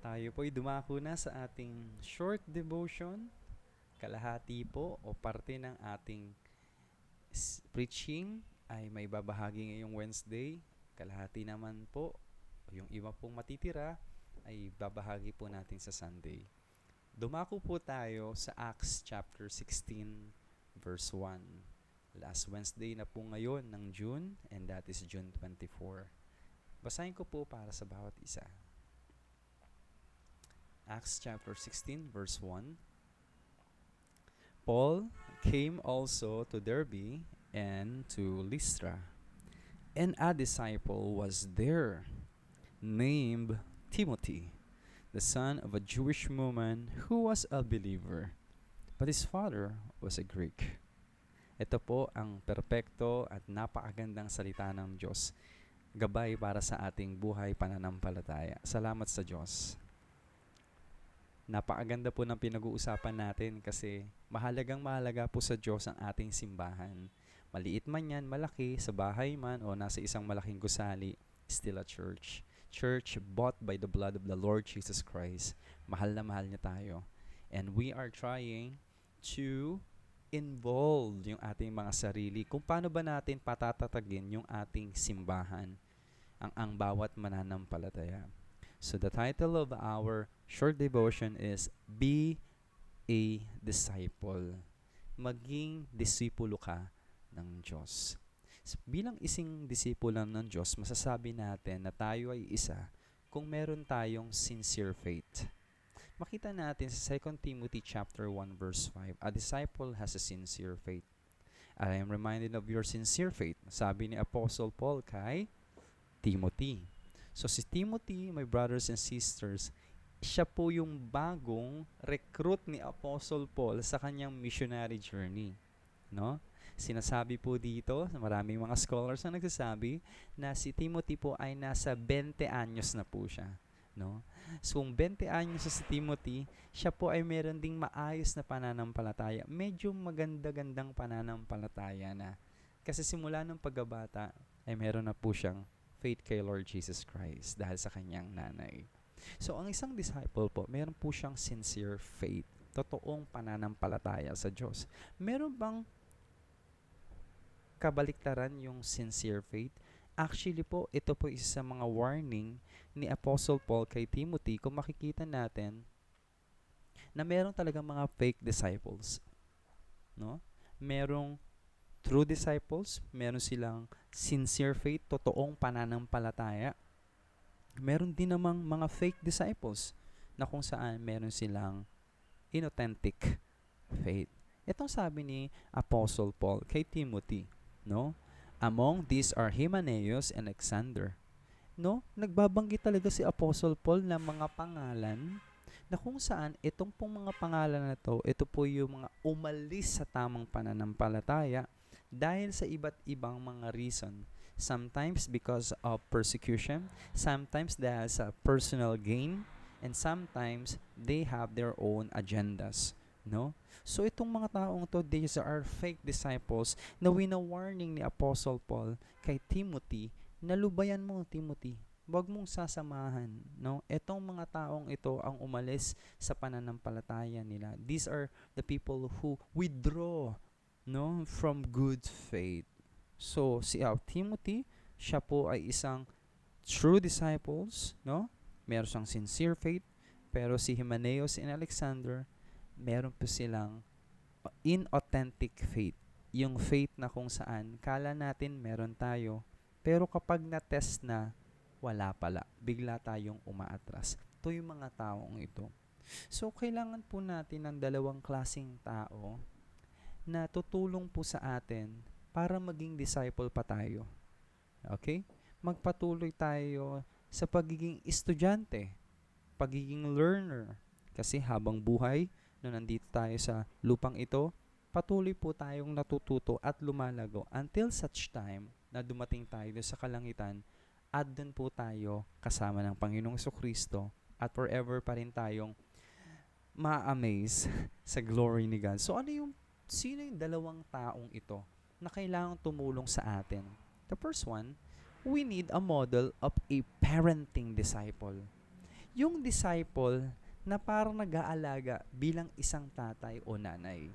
Tayo po'y dumako na sa ating short devotion. Kalahati po o parte ng ating preaching ay may babahagi ngayong Wednesday. Kalahati naman po, yung iba pong matitira, ay babahagi po natin sa Sunday. Dumako po tayo sa Acts chapter 16 verse 1. Last Wednesday na po ngayon ng June, and that is June 24. Basahin ko po para sa bawat isa. Acts chapter 16 verse 1. Paul came also to Derbe and to Lystra, and a disciple was there named Timothy, the son of a Jewish woman who was a believer, but his father was a Greek. Ito po ang perpekto at napakagandang salita ng Diyos, gabay para sa ating buhay pananampalataya. Salamat sa Diyos. Napakaganda po ng pinag-uusapan natin kasi mahalaga po sa Diyos ang ating simbahan. Maliit man yan, malaki, sa bahay man o nasa isang malaking gusali, still a church. Church bought by the blood of the Lord Jesus Christ. Mahal na mahal niya tayo. And we are trying to involve yung ating mga sarili kung paano ba natin patatatagin yung ating simbahan, ang bawat mananampalataya. So the title of our short devotion is Be a Disciple. Maging disipulo ka ng Diyos. So, bilang isang disipulo ng Diyos, masasabi natin na tayo ay isa kung meron tayong sincere faith. Makita natin sa 2 Timothy chapter 1 verse 5, a disciple has a sincere faith. I am reminded of your sincere faith. Sabi ni Apostle Paul kay Timothy. So si Timothy, my brothers and sisters, siya po yung bagong recruit ni Apostle Paul sa kanyang missionary journey. No? Sinasabi po dito, maraming mga scholars na nagsasabi na si Timothy po ay nasa 20 anyos na po siya. No? So kung 20 anyos si Timothy, siya po ay meron ding maayos na pananampalataya. Medyo maganda-gandang pananampalataya na. Kasi simula ng pagbabata ay meron na po siyang faith kay Lord Jesus Christ dahil sa kanyang nanay. So, ang isang disciple po, meron po siyang sincere faith, totoong pananampalataya sa Diyos. Meron bang kabaliktaran yung sincere faith? Actually po, ito po isa sa mga warning ni Apostle Paul kay Timothy kung makikita natin na meron talagang mga fake disciples. No? Merong true disciples, meron silang sincere faith, totoong pananampalataya. Meron din namang mga fake disciples na kung saan meron silang inauthentic faith. Itong sabi ni Apostle Paul kay Timothy, no? Among these are Hymenaeus and Alexander. No? Nagbabanggit talaga si Apostle Paul ng mga pangalan na kung saan itong pong mga pangalan na to, ito po yung mga umalis sa tamang pananampalataya dahil sa iba't ibang mga reason. Sometimes because of persecution, sometimes dahil sa personal gain, and sometimes they have their own agendas. No? So itong mga taong to, these are fake disciples na wina-warning ni Apostle Paul kay Timothy na lubayan mo, Timothy. Huwag mong sasamahan, no? Etong mga taong ito ang umalis sa pananampalataya nila. These are the people who withdraw, no, from good faith. So, si Timothy, siya po ay isang true disciples, no? Meron siyang sincere faith, pero si Hymenaeus and Alexander, meron po silang inauthentic faith. Yung faith na kung saan, kala natin meron tayo, pero kapag na-test na, wala pala. Bigla tayong umaatras. Ito yung mga taong ito. So, kailangan po natin ng dalawang klaseng tao na tutulong po sa atin para maging disciple pa tayo. Okay? Magpatuloy tayo sa pagiging estudyante, pagiging learner. Kasi habang buhay, na nandito tayo sa lupang ito, patuloy po tayong natututo at lumalago until such time na dumating tayo sa kalangitan at doon po tayo kasama ng Panginoong Jesucristo at forever pa rin tayong ma-amaze sa glory ni God. So sino yung dalawang taong ito na kailangang tumulong sa atin? The first one, we need a model of a parenting disciple. Yung disciple na parang nag-aalaga bilang isang tatay o nanay.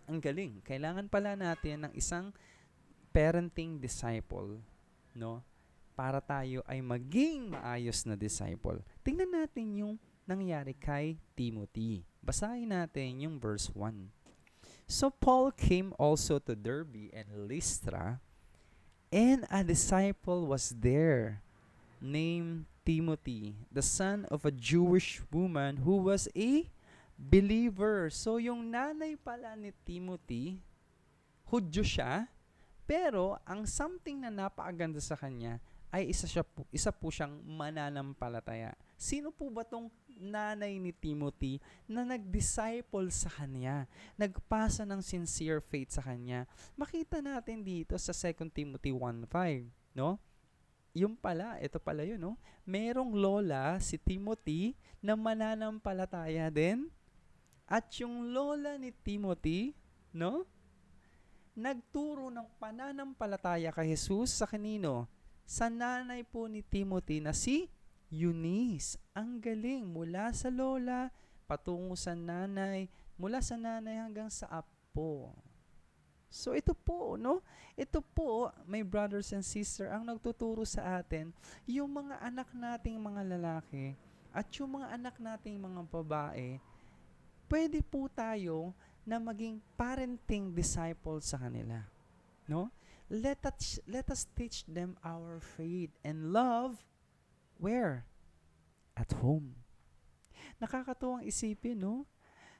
Ang galing. Kailangan pala natin ng isang parenting disciple, no? Para tayo ay maging maayos na disciple. Tingnan natin yung nangyari kay Timothy. Basahin natin yung verse 1. So Paul came also to Derbe and Lystra, and a disciple was there named Timothy, the son of a Jewish woman who was a believer. So yung nanay pala ni Timothy, Hudyo siya, pero ang something na napakaganda sa kanya ay isa po siyang mananampalataya. Sino po ba tong nanay ni Timothy na nag-disciple sa kanya, nagpasa ng sincere faith sa kanya? Makita natin dito sa 2 Timothy 1:5, no? Yung pala, ito pala yun, no? Merong lola si Timothy na mananampalataya din. At yung lola ni Timothy, no? Nagturo ng pananampalataya kay Jesus sa kanino? Sa nanay po ni Timothy na si Eunice. Ang galing, mula sa lola, patungo sa nanay, mula sa nanay hanggang sa apo. So ito po, no? Ito po, my brothers and sisters, ang nagtuturo sa atin, yung mga anak nating mga lalaki at yung mga anak nating mga babae, pwede po tayo na maging parenting disciple sa kanila, no? Let us teach them our faith and love where? At home. Nakakatuwang isipin, no?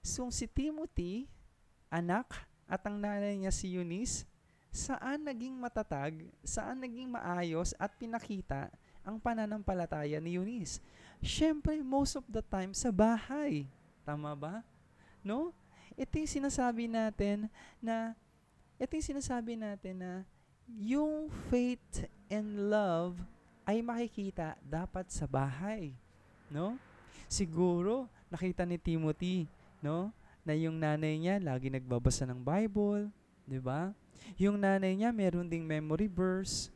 So si Timothy, anak, at ang nanay niya si Eunice, saan naging matatag, saan naging maayos at pinakita ang pananampalataya ni Eunice? Syempre, most of the time sa bahay. Tama ba? No? Ito yung sinasabi natin na yung faith and love ay makikita dapat sa bahay, no? Siguro nakita ni Timothy, no, na yung nanay niya lagi nagbabasa ng Bible, 'di ba? Yung nanay niya meron ding memory verse.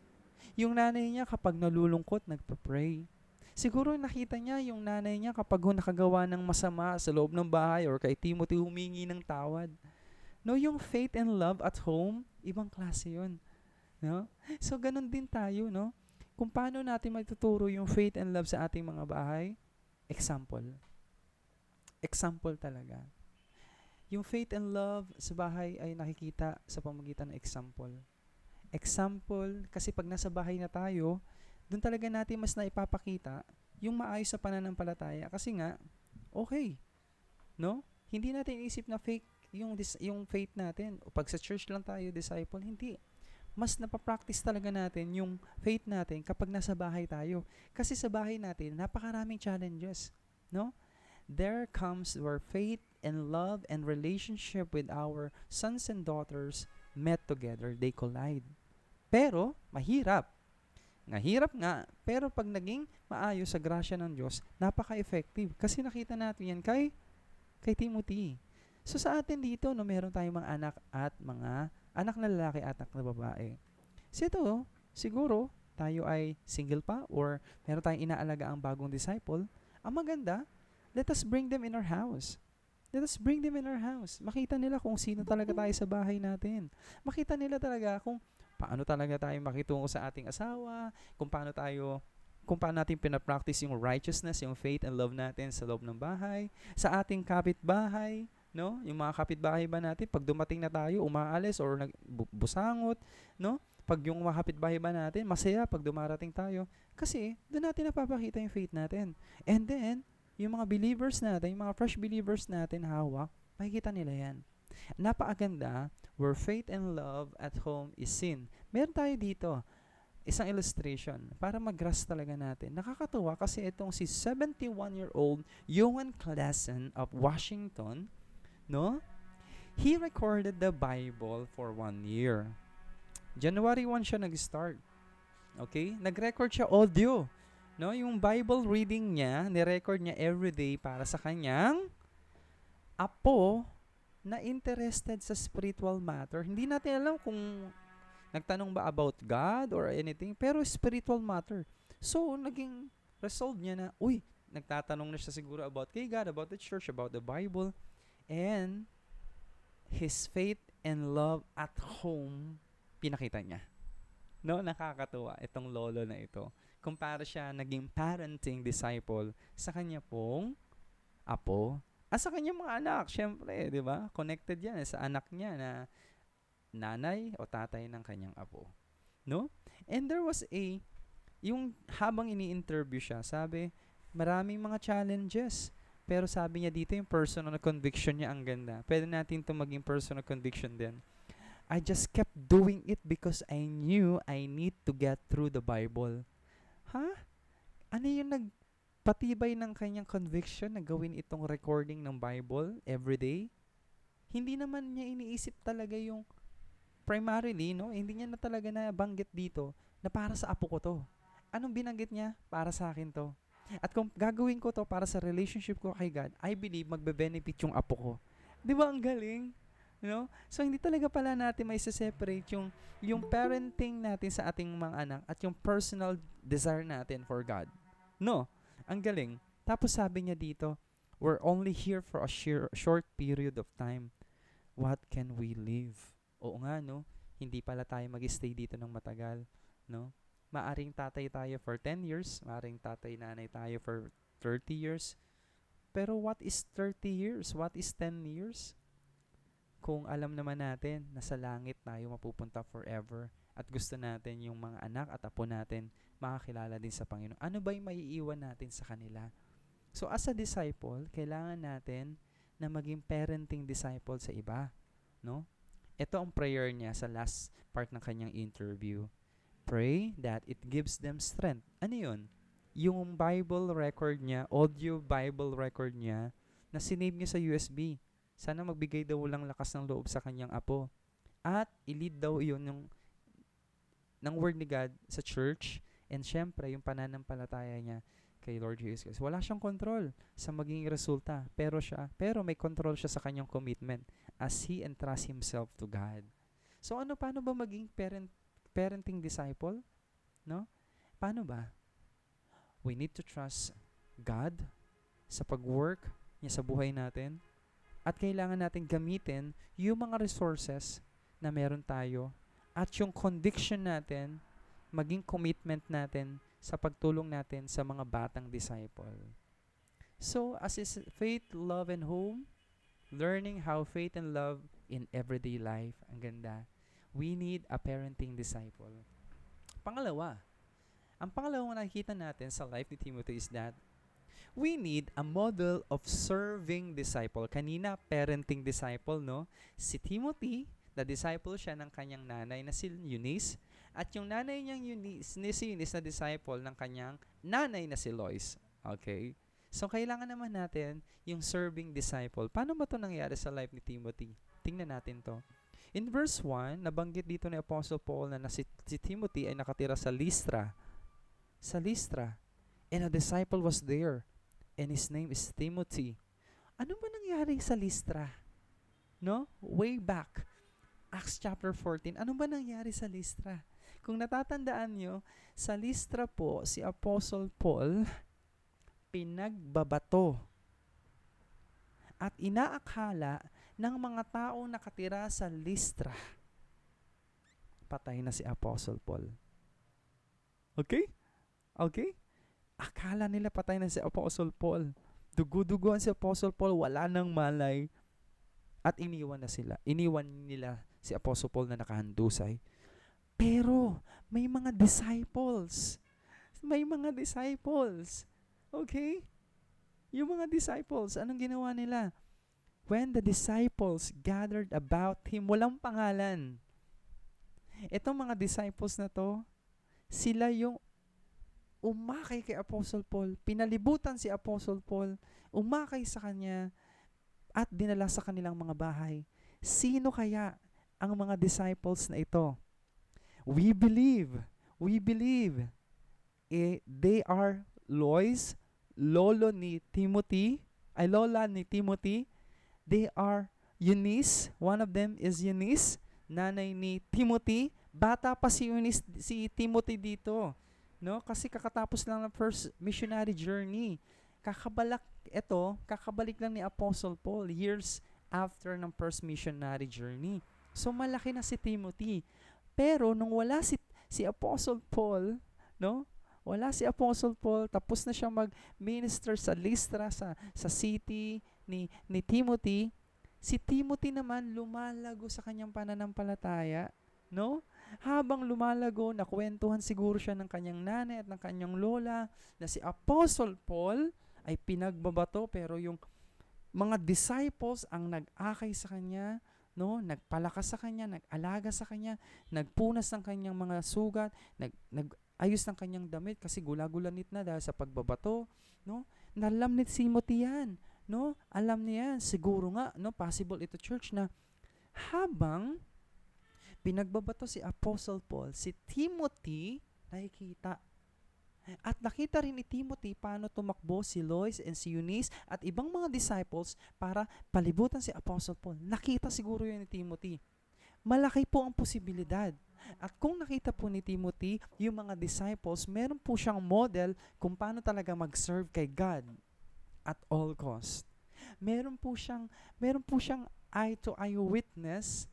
Yung nanay niya kapag nalulungkot nagpa-pray. Siguro nakita niya yung nanay niya kapag nakagawa ng masama sa loob ng bahay or kay Timothy humingi ng tawad. No, yung faith and love at home, ibang klase 'yun. No? So, ganun din tayo, no? Kung paano natin magtuturo yung faith and love sa ating mga bahay, example. Example talaga. Yung faith and love sa bahay ay nakikita sa pamamagitan ng example. Example, kasi pag nasa bahay na tayo, doon talaga natin mas naipapakita yung maayos sa pananampalataya. Kasi nga, okay, no? Hindi natin isip na fake yung faith natin. O pag sa church lang tayo, disciple, hindi. Mas napapractice talaga natin yung faith natin kapag nasa bahay tayo. Kasi sa bahay natin, napakaraming challenges, no? There comes where faith and love and relationship with our sons and daughters met together. They collide. Pero, mahirap. Hirap nga, pero pag naging maayos sa grasya ng Diyos, napaka-effective. Kasi nakita natin yan kay Timothy. So sa atin dito, no, meron tayong mga anak na lalaki at anak na babae. So ito, siguro, tayo ay single pa or meron tayong inaalaga ang bagong disciple. Ang maganda, let us bring them in our house. Let us bring them in our house. Makita nila kung sino talaga tayo sa bahay natin. Makita nila talaga kung paano talaga tayo makitungo sa ating asawa, kung paano natin pinapractice yung righteousness, yung faith and love natin sa loob ng bahay, sa ating kapitbahay, no? Yung mga kapitbahay ba natin, pag dumating na tayo, umaalis or busangot, no? Pag yung mga kapitbahay ba natin, masaya pag dumarating tayo. Kasi, doon natin napapakita yung faith natin. And then, yung mga believers natin, yung mga fresh believers natin hawak, makikita nila yan. Napakaganda, where faith and love at home is seen. Meron tayo dito, isang illustration, para mag-grasp talaga natin. Nakakatuwa kasi itong si 71-year-old Johan Classen of Washington, no? He recorded the Bible for 1 year. January 1 siya nag-start. Okay? Nag-record siya audio. No? Yung Bible reading niya, ni-record niya everyday para sa kanyang apo na interested sa spiritual matter. Hindi natin alam kung nagtanong ba about God or anything, pero spiritual matter. So, naging resolve niya na, uy, nagtatanong na siya siguro about kay God, about the church, about the Bible, and his faith and love at home, pinakita niya. No, nakakatuwa itong lolo na ito. Kung para siya naging parenting disciple sa kanya pong apo, sa kanyang mga anak, syempre, di ba? Connected yan sa anak niya na nanay o tatay ng kanyang apo. No? And there was yung habang ini-interview siya, sabi, maraming mga challenges. Pero sabi niya dito, yung personal conviction niya ang ganda. Pwede natin ito maging personal conviction din. I just kept doing it because I knew I need to get through the Bible. Ano yung nagpatibay ng kanyang conviction na gawin itong recording ng Bible everyday? Hindi naman niya iniisip talaga yung primarily, no? Hindi niya na talaga nabanggit dito na para sa apo ko to. Anong binanggit niya? Para sa akin to. At kung gagawin ko to para sa relationship ko kay God, I believe magbe-benefit yung apo ko. Di ba ang galing? No? So, hindi talaga pala natin may separate yung parenting natin sa ating mga anak at yung personal desire natin for God. No? Ang galing. Tapos sabi niya dito, we're only here for a short period of time. What can we live? Oo nga, no? Hindi pala tayo mag-stay dito ng matagal. No? Maaring tatay tayo for 10 years. Maaring tatay-nanay tayo for 30 years. Pero what is 30 years? What is 10 years? Kung alam naman natin na sa langit tayo mapupunta forever at gusto natin yung mga anak at apo natin makakilala din sa Panginoon. Ano ba yung maiiwan natin sa kanila? So as a disciple, kailangan natin na maging parenting disciple sa iba. No? Ito ang prayer niya sa last part ng kanyang interview. Pray that it gives them strength. Ano yun? Yung Bible record niya, audio Bible record niya, na sinave niya sa USB. Sana magbigay daw lang lakas ng loob sa kanyang apo. At i-lead daw yun ng word ni God sa church. And syempre, yung pananampalataya niya kay Lord Jesus Christ. Wala siyang control sa magiging resulta. Pero may control siya sa kanyang commitment as he entrusts himself to God. So paano ba maging parenting disciple? No? Paano ba? We need to trust God sa pag-work niya sa buhay natin. At kailangan natin gamitin yung mga resources na meron tayo at yung conviction natin, maging commitment natin sa pagtulong natin sa mga batang disciple. So, as is faith, love, and home, learning how faith and love in everyday life. Ang ganda. We need a parenting disciple. Ang pangalawang nakikita natin sa life ni Timothy is that we need a model of serving disciple. Kanina, parenting disciple, no? Si Timothy, the disciple siya ng kanyang nanay na si Eunice, at yung nanay niyang si Eunice na disciple ng kanyang nanay na si Lois. Okay? So, kailangan naman natin yung serving disciple. Paano ba ito nangyari sa life ni Timothy? Tingnan natin to. In verse 1, nabanggit dito ni Apostle Paul na si Timothy ay nakatira sa Lystra. Sa Lystra. And a disciple was there. And his name is Timothy. Ano ba nangyari sa Lystra? No? Way back. Acts chapter 14. Ano ba nangyari sa Lystra? Kung natatandaan nyo, sa Lystra po, si Apostle Paul, pinagbabato. At inaakala ng mga taong nakatira sa Lystra, patay na si Apostle Paul. Okay? Okay? Akala nila patay na si Apostle Paul. Dugo-duguan si Apostle Paul, wala nang malay. At iniwan na sila. Iniwan nila si Apostle Paul na nakahandusay. Pero, may mga disciples. May mga disciples. Okay? Yung mga disciples, anong ginawa nila? When the disciples gathered about him, walang pangalan. Itong mga disciples na to, sila yung umakay kay Apostle Paul, pinalibutan si Apostle Paul, umakay sa kanya, at dinala sa kanilang mga bahay. Sino kaya ang mga disciples na ito? We believe, they are Lois, lola ni Timothy, they are Eunice, one of them is Eunice, nanay ni Timothy, bata pa si Timothy dito. No? Kasi kakatapos lang ng first missionary journey. kakabalik lang ni Apostle Paul years after ng first missionary journey. So malaki na si Timothy. Pero nung wala si Apostle Paul, no? Wala si Apostle Paul, tapos na siya mag-minister sa Lystra, sa city ni Timothy. Si Timothy naman lumalago sa kanyang pananampalataya, no? Habang lumalago, nakwentuhan siguro siya ng kanyang nanay at ng kanyang lola na si Apostle Paul ay pinagbabato, pero yung mga disciples ang nag-akay sa kanya, no? Nagpalakas sa kanya, nag-alaga sa kanya, nagpunas ng kanyang mga sugat, nag-ayos ng kanyang damit kasi gulagulanit na dahil sa pagbabato, no? Nalam ni Timothy yan, no? Alam niya yan. Siguro nga, no, possible ito, church, na habang pinagbabato si Apostle Paul, si Timothy nakikita. At nakita rin ni Timothy paano tumakbo si Lois and si Eunice at ibang mga disciples para palibutan si Apostle Paul. Nakita siguro yun ni Timothy. Malaki po ang posibilidad. At kung nakita po ni Timothy yung mga disciples, meron po siyang model kung paano talaga mag-serve kay God at all cost. Meron po siyang eye-to-eye witness,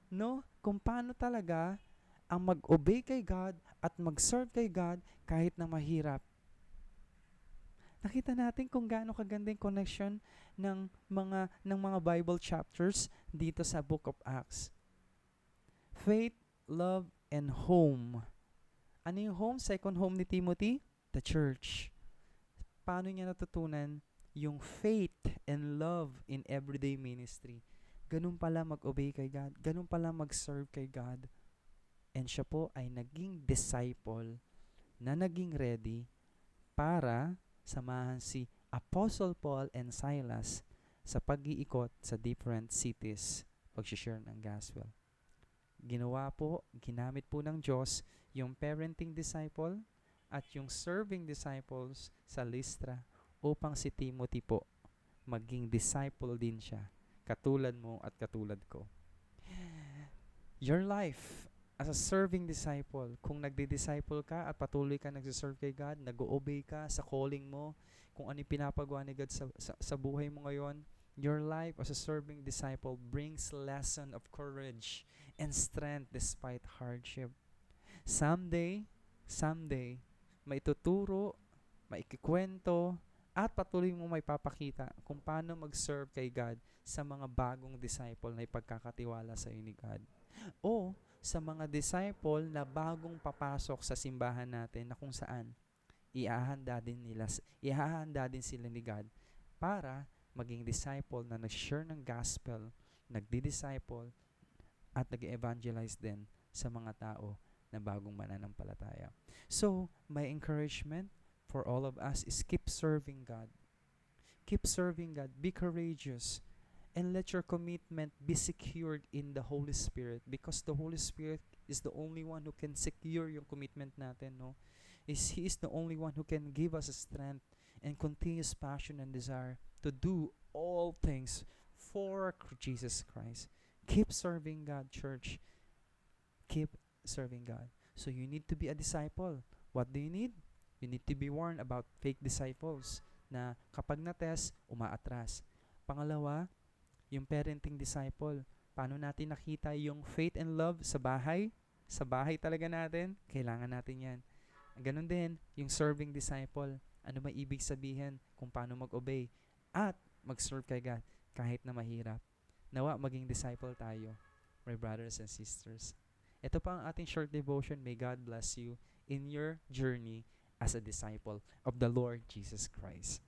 no? Kung paano talaga ang mag-obey kay God at mag-serve kay God kahit na mahirap. Nakita natin kung gaano kaganda yung connection ng mga Bible chapters dito sa Book of Acts. Faith, love, and home. Ano yung home? Second home ni Timothy? The church. Paano niya natutunan yung faith and love in everyday ministry? Ganun pala mag-obey kay God. Ganun pala mag-serve kay God. And siya po ay naging disciple na naging ready para samahan si Apostle Paul and Silas sa pag-iikot sa different cities, pag-share ng gospel. Ginamit po ng Diyos yung parenting disciple at yung serving disciples sa Lystra upang si Timothy po maging disciple din siya, katulad mo at katulad ko. Your life as a serving disciple, kung nagdi-disciple ka at patuloy ka nagsiserve kay God, nag-o-obey ka sa calling mo, kung ano yung pinapagawa ni God sa buhay mo ngayon, your life as a serving disciple brings lesson of courage and strength despite hardship. Someday, may tuturo, may ikikwento, at patuloy mo may papakita kung paano mag-serve kay God sa mga bagong disciple na ipagkakatiwala sa iyo ni God. O sa mga disciple na bagong papasok sa simbahan natin na kung saan ihahanda din sila ni God para maging disciple na nag-share ng gospel, nagdi-disciple at nag-evangelize din sa mga tao na bagong mananampalataya. So, my encouragement for all of us is keep serving God. Keep serving God. Be courageous. And let your commitment be secured in the Holy Spirit, because the Holy Spirit is the only one who can secure yung commitment natin, no? He is the only one who can give us a strength and continuous passion and desire to do all things for Jesus Christ. Keep serving God, church. Keep serving God. So you need to be a disciple. What do you need? You need to be warned about fake disciples na kapag na-test, umaatras. Pangalawa, yung parenting disciple. Paano natin nakita yung faith and love sa bahay? Sa bahay talaga natin. Kailangan natin yan. Ganon din, yung serving disciple. Ano ba ibig sabihin kung paano mag-obey at mag-serve kay God kahit na mahirap. Nawa maging disciple tayo, my brothers and sisters. Ito pa ang ating short devotion. May God bless you in your journey as a disciple of the Lord Jesus Christ.